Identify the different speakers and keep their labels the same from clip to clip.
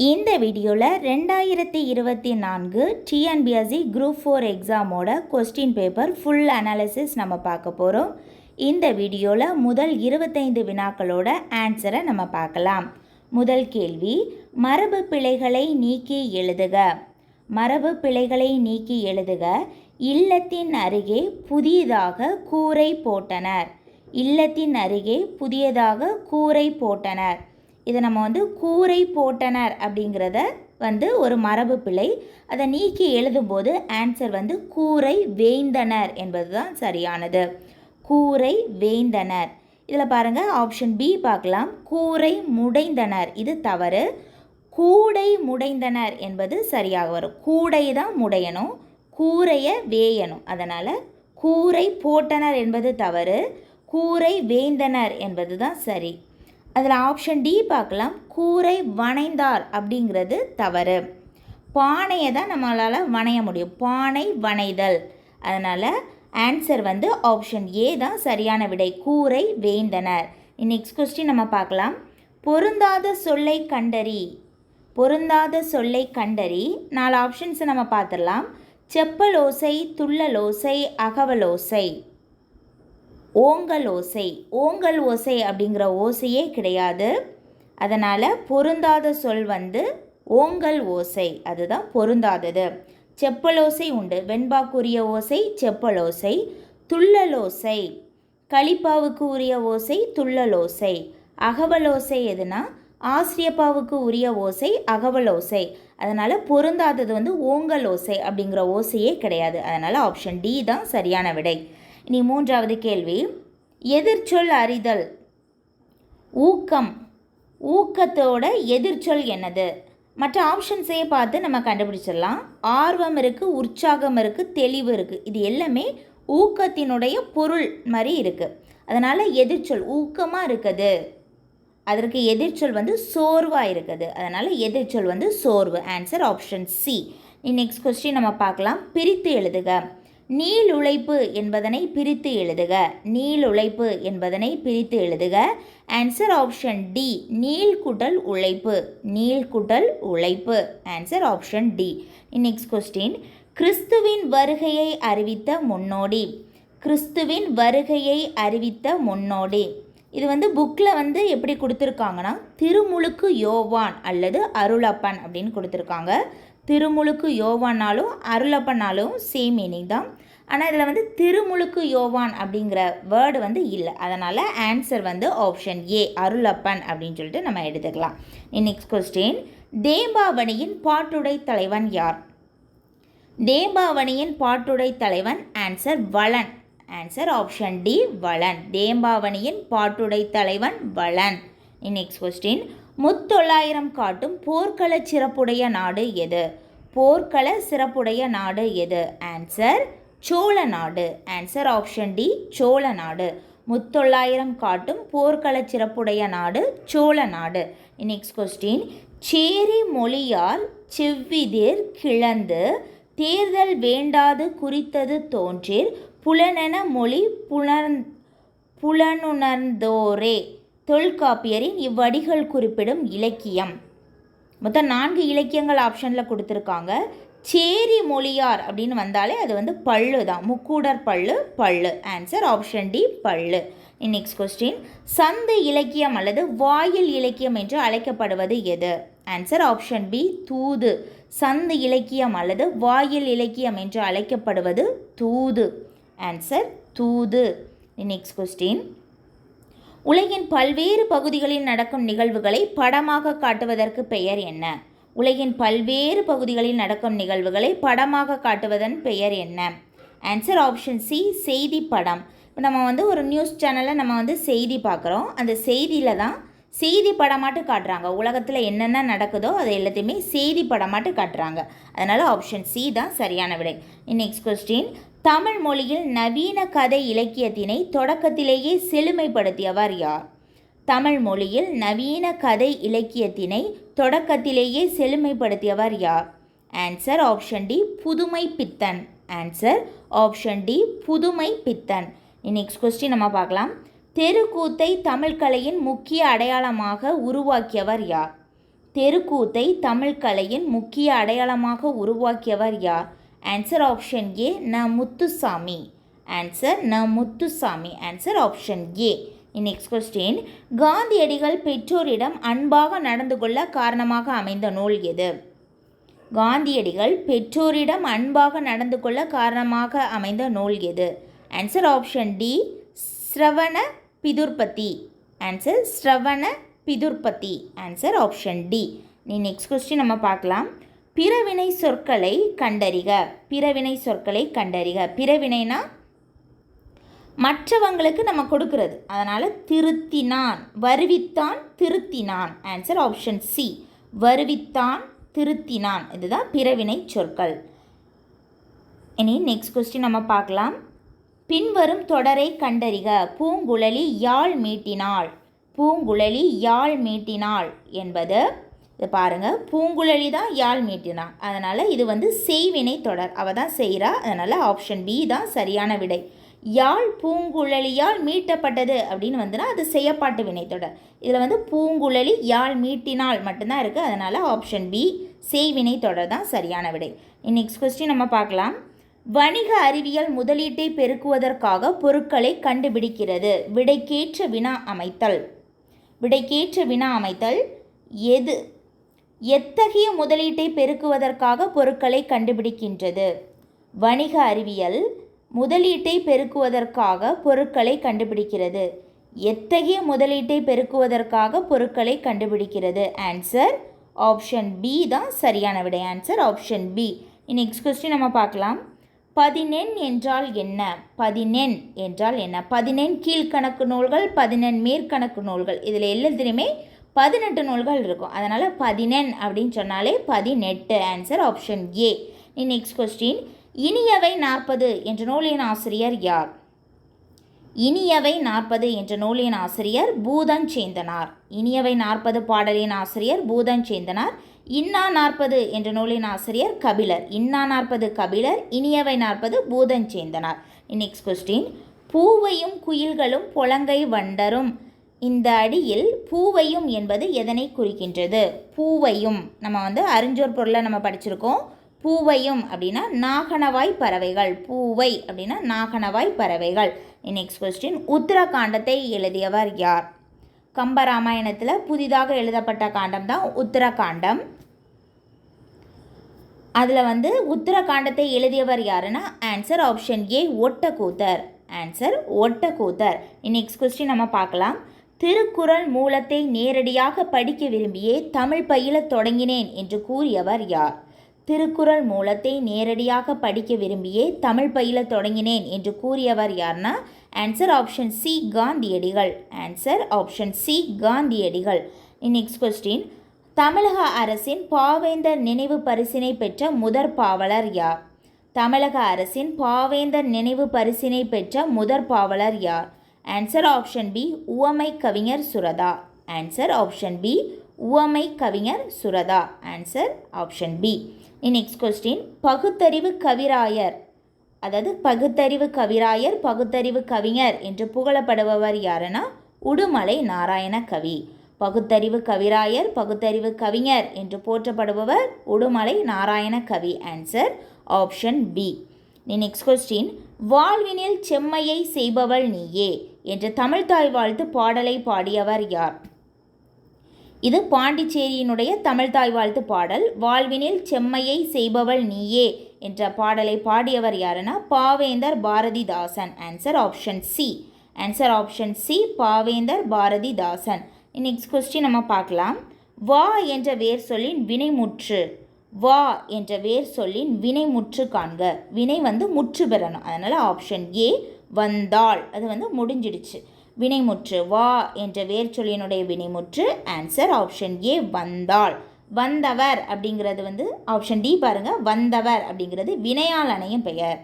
Speaker 1: இந்த வீடியோவில் 2024 டிஎன்பிஎஸ்சி குரூப் 4 எக்ஸாமோட கொஸ்டின் பேப்பர் ஃபுல் அனாலிசிஸ் நம்ம பார்க்க போகிறோம். இந்த வீடியோவில் முதல் 25 வினாக்களோட ஆன்சரை நம்ம பார்க்கலாம். முதல் கேள்வி, மரபு பிழைகளை நீக்கி எழுதுக. மரபு பிழைகளை நீக்கி எழுதுக. இல்லத்தின் அருகே புதியதாக கூரை போட்டனர். இல்லத்தின் அருகே புதியதாக கூரை போட்டனர். இதை நம்ம கூரை போட்டனர் அப்படிங்கிறத ஒரு மரபு பிழை. அதை நீக்கி எழுதும்போது ஆன்சர் கூரை வேய்ந்தனர் என்பது தான் சரியானது. கூரை வேய்ந்தனர். இதில் பாருங்கள், ஆப்ஷன் பி பார்க்கலாம். கூரை முடைந்தனர், இது தவறு. கூடை முடைந்தனர் என்பது சரியாக வரும். கூடை தான் முடையணும், கூரையை வேயணும். அதனால் கூரை போட்டனர் என்பது தவறு, கூரை வேய்ந்தனர் என்பது தான் சரி. அதில் ஆப்ஷன் டி பார்க்கலாம். கூரை வனைந்தார் அப்படிங்கிறது தவறு. பானையை தான் நம்மளால் வணைய முடியும், பானை வனைதல். அதனால் ஆன்சர் ஆப்ஷன் ஏ தான் சரியான விடை, கூரை வேய்ந்தனர். நெக்ஸ்ட் கொஸ்டின் நம்ம பார்க்கலாம். பொருந்தாத சொல்லை கண்டறி. பொருந்தாத சொல்லை கண்டறி. 4 ஆப்ஷன்ஸை நம்ம பார்த்துடலாம். செப்பலோசை, துள்ளலோசை, அகவலோசை, ஓங்கல் ஓசை. ஓங்கல் ஓசை அப்படிங்கிற ஓசையே கிடையாது. அதனால் பொருந்தாத சொல் ஓங்கல் ஓசை, அதுதான் பொருந்தாதது. செப்பலோசை உண்டு, வெண்பாக்குரிய ஓசை செப்பலோசை. துள்ளலோசை, களிப்பாவுக்கு உரிய ஓசை துள்ளலோசை. அகவலோசை எதுனா ஆசிரியப்பாவுக்கு உரிய ஓசை அகவலோசை. அதனால் பொருந்தாதது ஓங்கல் ஓசை அப்படிங்கிற ஓசையே கிடையாது. அதனால் ஆப்ஷன் டி தான் சரியான விடை. இனி 3வது கேள்வி, எதிர்ச்சொல் அறிதல். ஊக்கம். ஊக்கத்தோட எதிர்ச்சொல் என்னது? மற்ற ஆப்ஷன்ஸையே பார்த்து நம்ம கண்டுபிடிச்சிடலாம். ஆர்வம் இருக்குது, உற்சாகம் இருக்குது, தெளிவு இருக்குது. இது எல்லாமே ஊக்கத்தினுடைய பொருள் மாதிரி இருக்குது. அதனால் எதிர்ச்சொல் ஊக்கமாக இருக்குது, அதற்கு எதிர்ச்சொல் சோர்வாக இருக்குது. அதனால் எதிர்ச்சொல் சோர்வு. Answer option C. Next question நம்ம பார்க்கலாம். பிரித்து எழுதுக. நீள் உழைப்பு என்பதனை பிரித்து எழுதுக. நீள் உழைப்பு என்பதனை பிரித்து எழுதுக. ஆன்சர் ஆப்ஷன் டி, நீள் கூட்டல் உழைப்பு. நீள் கூட்டல் உழைப்பு. Answer option D. Next question, கிறிஸ்துவின் வருகையை அறிவித்த முன்னோடி. கிறிஸ்துவின் வருகையை அறிவித்த முன்னோடி. இது புக்கில் எப்படி கொடுத்துருக்காங்கன்னா, திருமுழுக்கு யோவான் அல்லது அருளப்பன் அப்படின்னு கொடுத்துருக்காங்க. திருமுழுக்கு யோவானாலும் அருளப்பனாலும் சேம் மீனிங் தான். ஆனால் இதில் திருமுழுக்கு யோவான் அப்படிங்கிற வேர்டு இல்லை. அதனால் ஆன்சர் ஆப்ஷன் ஏ, அருளப்பன் அப்படின்னு சொல்லிட்டு நம்ம எடுத்துக்கலாம். நெக்ஸ்ட் கொஸ்டின், தேம்பாவணியின் பாட்டுடை தலைவன் யார்? தேம்பாவணியின் பாட்டுடை தலைவன் ஆன்சர் வளன். ஆன்சர் ஆப்ஷன் டி, வளன். தேம்பாவணியின் பாட்டுடை தலைவன் வளன். நெக்ஸ்ட் கொஸ்டின், முத்தொள்ளாயிரம் காட்டும் போர்க்கள சிறப்புடைய நாடு எது? போர்க்கள சிறப்புடைய நாடு எது? ஆன்சர் சோழ நாடு. ஆன்சர் ஆப்ஷன் டி, சோழ நாடு. முத்தொள்ளாயிரம் காட்டும் போர்க்கள சிறப்புடைய நாடு சோழ நாடு. நெக்ஸ்ட் கொஸ்டின், சேரி மொழியால் செவ்விதிர் கிளந்து தேர்தல் வேண்டாது குறித்தது தோன்றிர் புலனென மொழி புலனுணர்ந்தோரே தொல்காப்பியரின் இவ்வடிகள் குறிப்பிடும் இலக்கியம். மொத்தம் 4 இலக்கியங்கள் ஆப்ஷனில் கொடுத்துருக்காங்க. சேரி மொழியார் அப்படின்னு வந்தாலே அது பள்ளு தான், Mukkudar Pallu, Pallu. Answer option D, Pallu. Next question, சந்து இலக்கியம் அல்லது வாயில் இலக்கியம் என்று அழைக்கப்படுவது எது? ஆன்சர் ஆப்ஷன் பி, தூது. சந்து இலக்கியம் அல்லது வாயில் இலக்கியம் என்று அழைக்கப்படுவது தூது. ஆன்சர் தூது. நெக்ஸ்ட் கொஸ்டின், உலகின் பல்வேறு பகுதிகளில் நடக்கும் நிகழ்வுகளை படமாக காட்டுவதற்கு பெயர் என்ன? உலகின் பல்வேறு பகுதிகளில் நடக்கும் நிகழ்வுகளை படமாக காட்டுவதன் பெயர் என்ன? ஆன்சர் ஆப்ஷன் சி, செய்தி படம். இப்போ நம்ம ஒரு நியூஸ் சேனலில் நம்ம செய்தி பார்க்குறோம். அந்த செய்தியில் தான் செய்தி படமாட்டு காட்டுறாங்க. உலகத்தில் என்னென்ன நடக்குதோ அதை எல்லாத்தையுமே செய்தி படமாட்டு காட்டுறாங்க. அதனால் ஆப்ஷன் சி தான் சரியான விடை. நெக்ஸ்ட் கொஸ்டின், தமிழ் மொழியில் நவீன கதை இலக்கியத்தினை தொடக்கத்திலேயே செழுமைப்படுத்தியவர் யார்? தமிழ் மொழியில் நவீன கதை இலக்கியத்தினை தொடக்கத்திலேயே செழுமைப்படுத்தியவர் யார்? ஆன்சர் ஆப்ஷன் டி, புதுமை பித்தன். ஆன்சர் ஆப்ஷன் டி, புதுமை பித்தன். நெக்ஸ்ட் கொஸ்டின் நம்ம பார்க்கலாம். தெருக்கூத்தை தமிழ் கலையின் முக்கிய அடையாளமாக உருவாக்கியவர் யார்? தெருக்கூத்தை தமிழ் கலையின் முக்கிய அடையாளமாக உருவாக்கியவர் யார்? ஆன்சர் ஆப்ஷன் ஏ ந முத்துசாமி. ஆன்சர் ந Muthusamy. Answer option A. Next question, காந்தியடிகள் பெற்றோரிடம் அன்பாக நடந்து கொள்ள காரணமாக அமைந்த நூல் எது? காந்தியடிகள் பெற்றோரிடம் அன்பாக நடந்து கொள்ள காரணமாக அமைந்த நூல் எது? Answer option D Shravana Pithurbathi. Answer Shravana Pithurbathi. Answer option D. Next question நம்ம பார்க்கலாம். பிறவினை சொற்களை கண்டறிக. பிறவினை சொற்களை கண்டறிக. பிறவினைனா மற்றவங்களுக்கு நம்ம கொடுக்கறது, அதனால் திருத்தினான், வருவித்தான், திருத்தினான். ஆன்சர் ஆப்ஷன் சி வருவித்தான், திருத்தினான். இதுதான் பிறவினை சொற்கள். இனி நெக்ஸ்ட் கொஸ்டின் நம்ம பார்க்கலாம். பின்வரும் தொடரை கண்டறிக. பூங்குழலி யாழ் மீட்டினாள். பூங்குழலி யாழ் மீட்டினாள் என்பது, இதை பாருங்கள், பூங்குழலி தான் யாழ் மீட்டினாள், அதனால் இது வந்து செய்வினை தொடர், அவள் தான் செய்கிறா, அதனால் ஆப்ஷன் பி தான் சரியான விடை. யாழ் பூங்குழலியால் மீட்டப்பட்டது அப்படின்னு வந்துன்னா அது செய்யப்பாட்டு வினைத்தொடர். இதில் வந்து பூங்குழலி யாழ் மீட்டினால் மட்டும்தான் இருக்குது, அதனால் ஆப்ஷன் பி செய்வினை தொடர் தான் சரியான விடை. நெக்ஸ்ட் கொஸ்டின் நம்ம பார்க்கலாம். வணிக அறிவியல் முதலீட்டை பெருக்குவதற்காக பொருட்களை கண்டுபிடிக்கிறது. விடைக்கேற்ற வினா அமைத்தல். விடைக்கேற்ற வினா அமைத்தல் எது? எத்தகைய முதலீட்டை பெருக்குவதற்காக பொருட்களை கண்டுபிடிக்கின்றது? வணிக அறிவியல் முதலீட்டை பெருக்குவதற்காக பொருட்களை கண்டுபிடிக்கிறது. எத்தகைய முதலீட்டை பெருக்குவதற்காக பொருட்களை கண்டுபிடிக்கிறது? ஆன்சர் ஆப்ஷன் பி தான் சரியான விடை. Answer option B. Next question நம்ம பார்க்கலாம். பதினெண் என்றால் என்ன? பதினெண் என்றால் என்ன? பதினெண் கீழ்கணக்கு நூல்கள், 14 மேற்கணக்கு நூல்கள், இதில் எல்லாத்துலேயுமே 18 நூல்கள் இருக்கும், அதனால் பதினெண் அப்படின்னு சொன்னாலே 18. Answer option A. Next question, இனியவை 40 என்ற நூலின் ஆசிரியர் யார்? இனியவை 40 என்ற நூலின் ஆசிரியர் பூதஞ்சேந்தனார். இனியவை 40 பாடலின் ஆசிரியர் பூதஞ்சேந்தனார். இன்னா 40 என்ற நூலின் ஆசிரியர் கபிலர். இன்னா 40 கபிலர், இனியவை 40 பூதஞ்சேந்தனார். நெக்ஸ்ட் கொஸ்டின், பூவையும் குயில்களும் பொலங்கை வண்டரும், இந்த அடியில் பூவையும் என்பது எதனை குறிக்கின்றது? பூவையும் நம்ம வந்து அறிஞ்சோர் பொருளை நம்ம படிச்சிருக்கோம். பூவையும் அப்படின்னா நாகனவாய் பறவைகள். பூவை அப்படின்னா நாகனவாய் பறவைகள். நெக்ஸ்ட் கொஸ்டின், உத்தரகாண்டத்தை எழுதியவர் யார்? கம்பராமாயணத்தில் புதிதாக எழுதப்பட்ட காண்டம் தான் உத்தரகாண்டம். அதில் வந்து உத்தரகாண்டத்தை எழுதியவர் யாருன்னா answer option A Ottakoothar. Answer Ottakoothar. Next question நம்ம பார்க்கலாம். திருக்குறள் மூலத்தை நேரடியாக படிக்க விரும்பியே தமிழ் பயில தொடங்கினேன் என்று கூறியவர் யார்? திருக்குறள் மூலத்தை நேரடியாக படிக்க விரும்பியே தமிழ் பயில தொடங்கினேன் என்று கூறியவர் யார்னா ஆன்சர் ஆப்ஷன் சி காந்தியடிகள். ஆன்சர் ஆப்ஷன் சி காந்தியடிகள். நெக்ஸ்ட் கொஸ்டின், தமிழக அரசின் பாவேந்தர் நினைவு பரிசினை பெற்ற முதற் பாவலர் யார்? தமிழக அரசின் பாவேந்தர் நினைவு பரிசினை பெற்ற முதற் பாவலர் யார்? ஆன்சர் ஆப்ஷன் பி உவமை கவிஞர் சுரதா. ஆன்சர் ஆப்ஷன் பி உவமை கவிஞர் Suratha. Answer option B. Next question, பகுத்தறிவு கவிராயர், அதாவது பகுத்தறிவு கவிராயர், பகுத்தறிவு கவிஞர் என்று புகழப்படுபவர் யாருன்னா உடுமலை நாராயண கவி. பகுத்தறிவு கவிராயர், பகுத்தறிவு கவிஞர் என்று போற்றப்படுபவர் Udumalai Narayana Kavi. Answer option B. Next question, வாழ்வினில் செம்மையை செய்பவள் நீயே என்ற தமிழ்தாய் வாழ்த்து பாடலை பாடியவர் யார்? இது பாண்டிச்சேரியினுடைய தமிழ்தாய் வாழ்த்து பாடல். வாழ்வினில் செம்மையை செய்பவள் நீயே என்ற பாடலை பாடியவர் யாருன்னா பாவேந்தர் Bharathidasan. Answer option C. Answer option C பாவேந்தர் பாரதிதாசன். நெக்ஸ்ட் கொஸ்டின் நம்ம பார்க்கலாம். வா என்ற வேர் சொல்லின் வினைமுற்று. வா என்ற வேர் சொல்லின் வினைமுற்று காண்க. வினை வந்து முற்று பெறணும், அதனால் ஆப்ஷன் ஏ வந்தாள், அது வந்து முடிஞ்சிடுச்சு. வினைமுற்று வா என்ற வேர் சொல்லினுடைய வினைமுற்று. ஆன்சர் ஆப்ஷன் ஏ வந்தாள். வந்தவர் அப்படிங்கிறது வந்து ஆப்ஷன் டி பாருங்கள், வந்தவர் அப்படிங்கிறது வினையால் அணையும் பெயர்.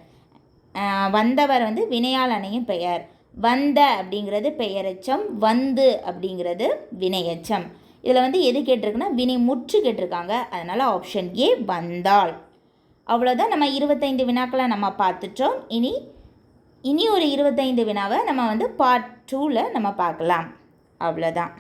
Speaker 1: வந்தவர் வந்து வினையால் அணையும் பெயர். வந்த அப்படிங்கிறது பெயரெச்சம், வந்து அப்படிங்கிறது வினையச்சம். இதில் வந்து எது கேட்டிருக்குன்னா வினைமுற்று கேட்டிருக்காங்க, அதனால் ஆப்ஷன் ஏ வந்தாள். அவ்வளோதான், நம்ம 25 வினாக்களை நம்ம பார்த்துட்டோம். இனி ஒரு 25 வினாவை நம்ம வந்து பார்ட் 2ல் நம்ம பார்க்கலாம். அவ்வளோதான்.